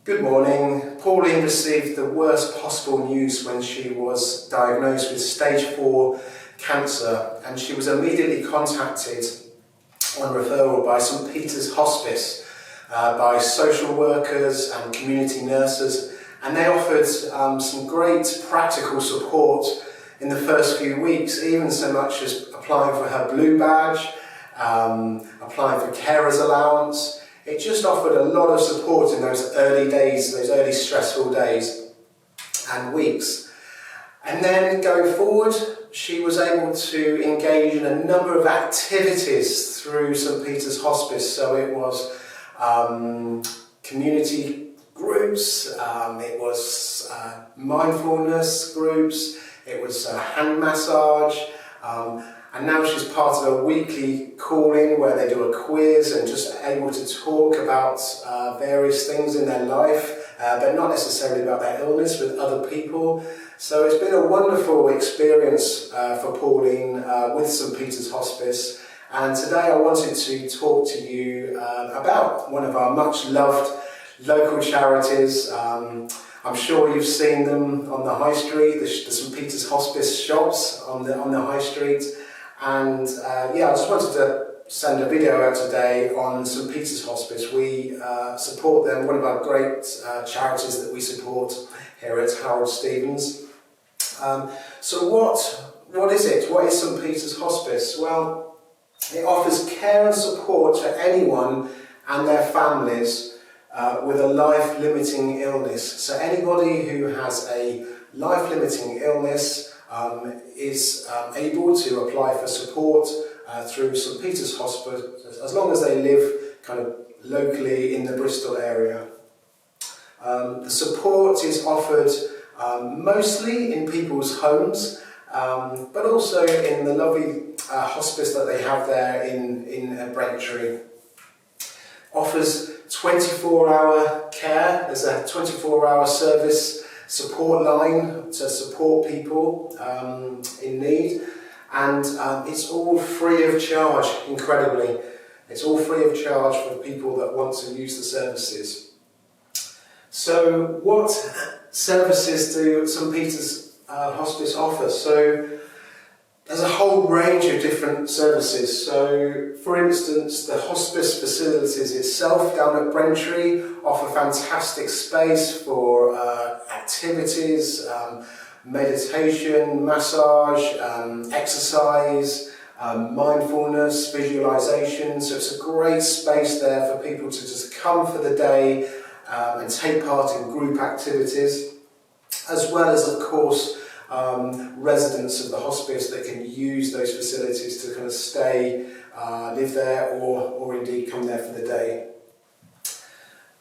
Good morning. Pauline received the worst possible news when she was diagnosed with stage 4 cancer, and she was immediately contacted on referral by St Peter's Hospice, by social workers and community nurses, and they offered some great practical support in the first few weeks, even so much as applying for her blue badge, applying for carers allowance. It just offered a lot of support in those early days, those early stressful days and weeks. And then going forward, she was able to engage in a number of activities through St Peter's Hospice. So it was community groups, it was mindfulness groups, it was hand massage, and now she's part of a weekly call-in where they do a quiz and just able to talk about various things in their life, but not necessarily about their illness, with other people. So it's been a wonderful experience for Pauline with St Peter's Hospice. And today I wanted to talk to you about one of our much loved local charities. I'm sure you've seen them on the high street, the St Peter's Hospice shops on the high street. And I just wanted to send a video out today on St Peter's Hospice. We support them, one of our great charities that we support here at Harold Stevens. So what is it? What is St Peter's Hospice? Well, it offers care and support to anyone and their families with a life-limiting illness. So anybody who has a life-limiting illness is able to apply for support through St Peter's Hospice as long as they live kind of locally in the Bristol area. The support is offered mostly in people's homes, but also in the lovely hospice that they have there in Braintree. Offers 24-hour care. There's a 24-hour service support line to support people in need, and it's all free of charge. Incredibly, it's all free of charge for people that want to use the services. So what services do St Peter's Hospice offer? So there's a whole range of different services. So, for instance, the hospice facilities itself down at Braintree offer fantastic space for activities, meditation, massage, exercise, mindfulness, visualization. So it's a great space there for people to just come for the day and take part in group activities, as well as, of course, residents of the hospice that can use those facilities to kind of stay, live there, or indeed come there for the day.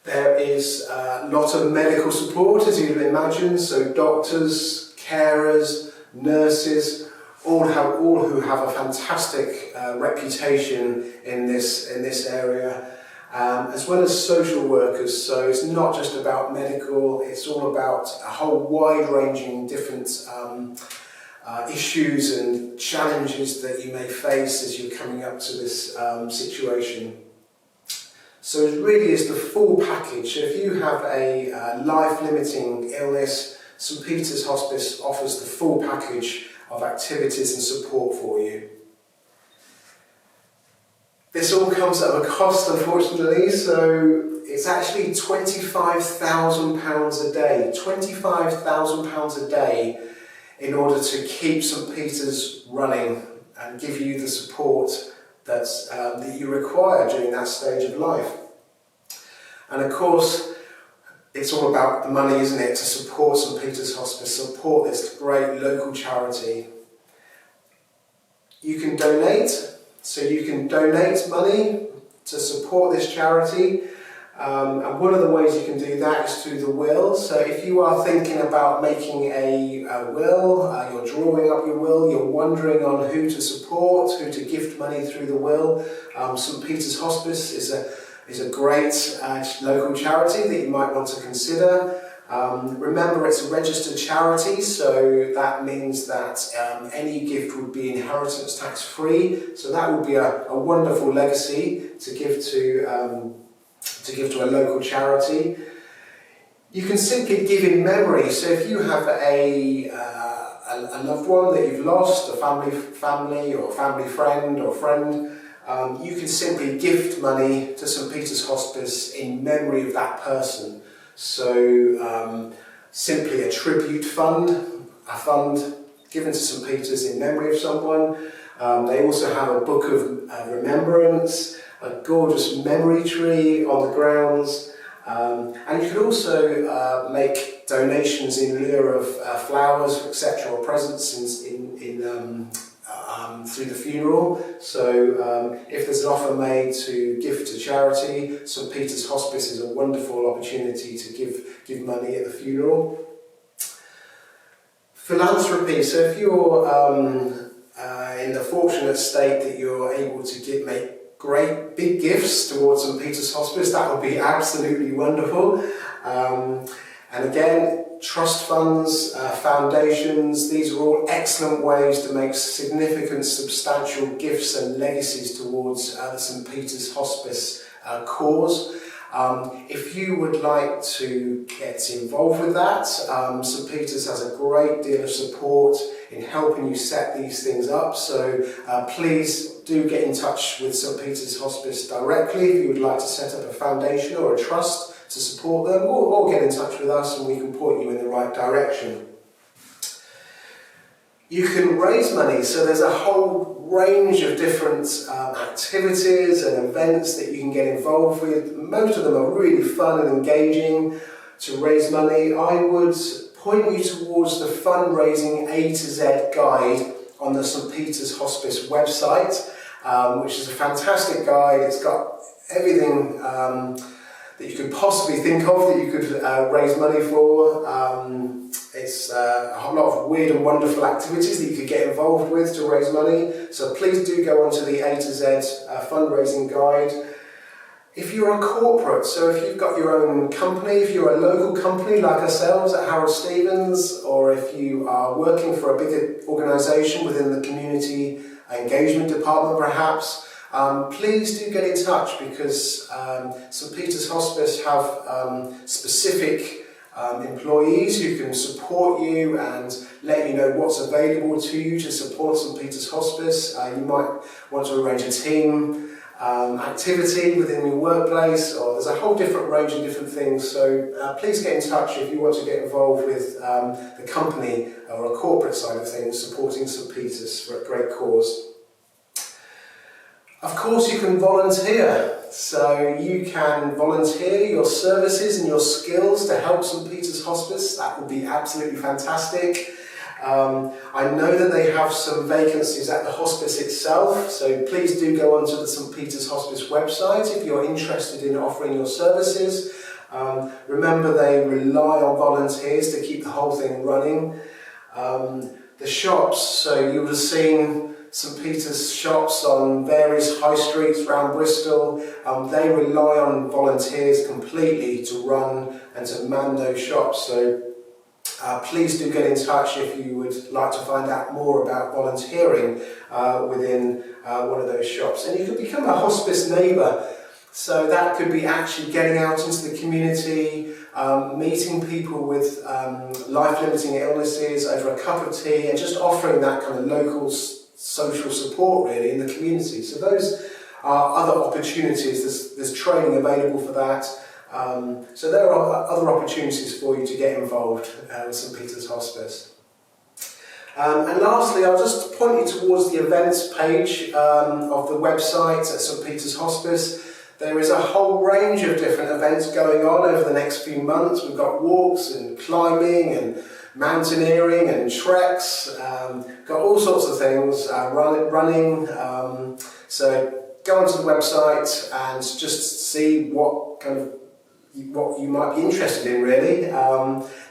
There is a lot of medical support, as you'd imagine, so doctors, carers, nurses, all who have a fantastic reputation in this area. As well as social workers, so it's not just about medical, it's all about a whole wide-ranging different issues and challenges that you may face as you're coming up to this situation. So it really is the full package. So if you have a life-limiting illness, St Peter's Hospice offers the full package of activities and support for you. This all comes at a cost, unfortunately, so it's actually £25,000 a day. £25,000 a day in order to keep St Peter's running and give you the support that you require during that stage of life. And of course, it's all about the money, isn't it, to support St Peter's Hospice, support this great local charity. You can donate. So you can donate money to support this charity, and one of the ways you can do that is through the will. So if you are thinking about making a will, you're drawing up your will, you're wondering on who to support, who to gift money through the will, St Peter's Hospice is a great local charity that you might want to consider. Remember, it's a registered charity, so that means that any gift would be inheritance tax free. So that would be a wonderful legacy to give to a local charity. You can simply give in memory. So if you have a loved one that you've lost, a family or family friend or friend, you can simply gift money to St Peter's Hospice in memory of that person. So simply a tribute fund, a fund given to St Peter's in memory of someone. They also have a book of remembrance, a gorgeous memory tree on the grounds. And you can also make donations in lieu of flowers, etc., or presents through the funeral. So if there's an offer made to give to charity, St Peter's Hospice is a wonderful opportunity to give money at the funeral. Philanthropy. So if you're in the fortunate state that you're able to make great big gifts towards St Peter's Hospice, that would be absolutely wonderful. And again, trust funds, foundations, these are all excellent ways to make significant, substantial gifts and legacies towards the St Peter's Hospice cause. If you would like to get involved with that, St Peter's has a great deal of support in helping you set these things up, so please do get in touch with St Peter's Hospice directly if you would like to set up a foundation or a trust to support them, or get in touch with us and we can point you in the right direction. You can raise money, so there's a whole range of different activities and events that you can get involved with. Most of them are really fun and engaging to raise money. I would point you towards the Fundraising A to Z guide on the St Peter's Hospice website, which is a fantastic guide. It's got everything that you could possibly think of that you could raise money for. It's a whole lot of weird and wonderful activities that you could get involved with to raise money. So please do go onto the A to Z fundraising guide. If you're a corporate, so if you've got your own company, if you're a local company like ourselves at Harold Stevens, or if you are working for a bigger organisation within the community engagement department perhaps, please do get in touch, because St Peter's Hospice have specific employees who can support you and let you know what's available to you to support St Peter's Hospice. You might want to arrange a team activity within your workplace, or there's a whole different range of different things, so please get in touch if you want to get involved with the company or a corporate side of things supporting St Peter's for a great cause. Of course, you can volunteer, so you can volunteer your services and your skills to help St Peter's Hospice. That would be absolutely fantastic. I know that they have some vacancies at the hospice itself, so please do go onto the St Peter's Hospice website if you're interested in offering your services. Remember, they rely on volunteers to keep the whole thing running. The shops, so you would have seen St Peter's shops on various high streets around Bristol. They rely on volunteers completely to run and to man those shops. So please do get in touch if you would like to find out more about volunteering within one of those shops. And you could become a hospice neighbour. So that could be actually getting out into the community, meeting people with life-limiting illnesses over a cup of tea, and just offering that kind of local social support really in the community. So those are other opportunities. There's training available for that. So there are other opportunities for you to get involved with St Peter's Hospice. And lastly, I'll just point you towards the events page of the website at St Peter's Hospice. There is a whole range of different events going on over the next few months. We've got walks and climbing and mountaineering and treks, got all sorts of things, running. So go onto the website and just see what you might be interested in really.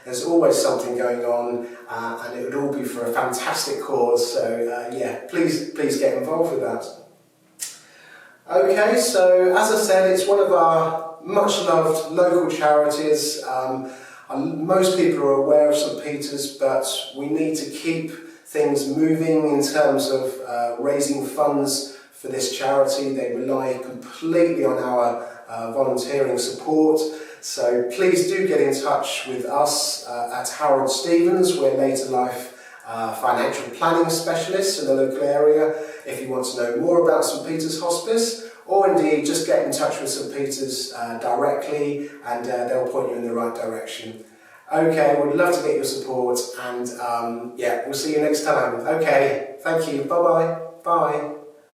There's always something going on, and it would all be for a fantastic cause, so yeah, please get involved with that. Okay, so as I said, it's one of our much loved local charities. Most people are aware of St Peter's, but we need to keep things moving in terms of raising funds for this charity. They rely completely on our volunteering support. So please do get in touch with us at Harold Stevens. We're later life financial planning specialists in the local area. If you want to know more about St Peter's Hospice, or indeed just get in touch with St Peter's directly, and they'll point you in the right direction. Okay, we'd love to get your support, and yeah, we'll see you next time. Okay, thank you. Bye-bye. Bye.